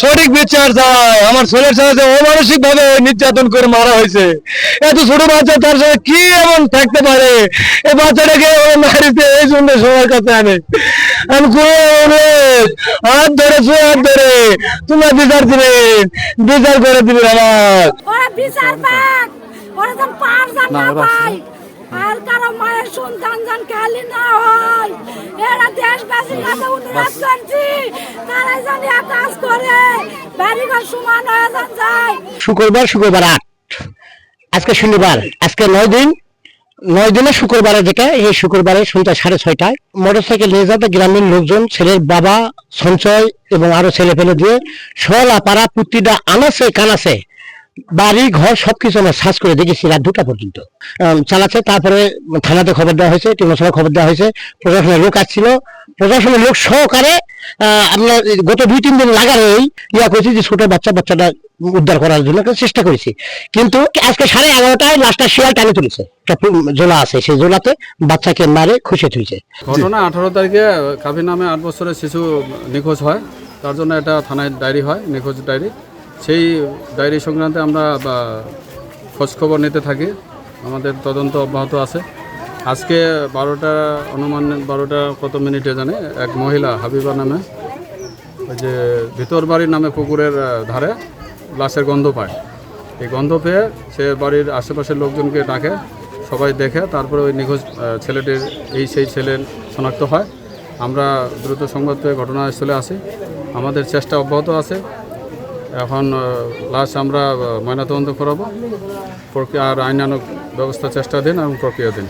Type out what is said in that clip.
সঠিক বিচার চাই। আমার ছেলের সাথে অমানসিক ভাবে নির্যাতন করে মারা হয়েছে। এত ছোট বাচ্চা, তার সাথে কি এমন থাকতে পারে? এই বাচ্চাটাকে মারিতে এই জন্য সবার কাছে আনে। আমি কোনো অনুরোধ, হাত ধরেছে, হাত ধরে তোমরা বিচার দিবেন, বিচার করে দিবেন আমার। ওরা বিচার পাক, ওরা যেন পার যেন না পায়, আর কারো মায়ের সন্তান যেন খালি না হয়। এরা দেশবাসীর কাছে অনুরোধ করছি, তারা যেন এক কাজ করে বাড়িঘর সমান হয়ে যান যায়। শুক্রবার 8, আজকে শনিবার, আজকে 9 দিনে শুক্রবারে যেটা, এই শুক্রবারে সন্ধ্যা 6:30টায় মোটরসাইকেল নিয়ে যাতে গ্রামের লোকজন, ছেলের বাবা সঞ্চয় এবং আরো ছেলে ফেলে দিয়ে সলা পাড়া প্রতিটা আনাছে কানাছে বাড়ি ঘর সবকিছু আমরা সার্চ করে দেখেছি রাত 2টা পর্যন্ত চালাচ্ছে। তারপরে থানাতে খবর দেওয়া হয়েছে, টিমসভায় খবর দেওয়া হয়েছে, প্রশাসনের লোক আসছিল, প্রশাসনের লোক সহকারে আমরা গত 2-3 দিন লাগানোই করছি যে ছোট বাচ্চাটা উদ্ধার করার জন্য চেষ্টা করেছি। কিন্তু আজকে 11:30টায় লাশটা শিয়াল টানে তুলেছে, একটা জোলা আছে, সেই জোলাতে বাচ্চাকে মারে খুশি তুলছে। ঘটনা 18 তারিখে কাফি নামে 8 বছরের শিশু নিখোঁজ হয়, তার জন্য একটা থানায় ডায়েরি হয়, নিখোঁজ ডায়েরি। সেই ডায়েরি সংক্রান্তে আমরা খোঁজখবর নিতে থাকি, আমাদের তদন্ত অব্যাহত আছে। আজকে 12টা অনুমান 12টা কত মিনিটে জানে এক মহিলা হাবিবা নামে, ওই যে ভিতর বাড়ির নামে পুকুরের ধারে লাশের গন্ধ পায়। এই গন্ধ পেয়ে সে বাড়ির আশেপাশের লোকজনকে ডাকে, সবাই দেখে, তারপরে ওই নিখোঁজ ছেলেটির সেই ছেলে শনাক্ত হয়। আমরা দ্রুত সংবাদ পেয়ে ঘটনাস্থলে আসি, আমাদের চেষ্টা অব্যাহত আছে। এখন লাশ আমরা ময়নাতদন্ত করাবো, প্রক্রিয়া আর আইনানুগ ব্যবস্থা চেষ্টাধীন এবং প্রক্রিয়াধীন।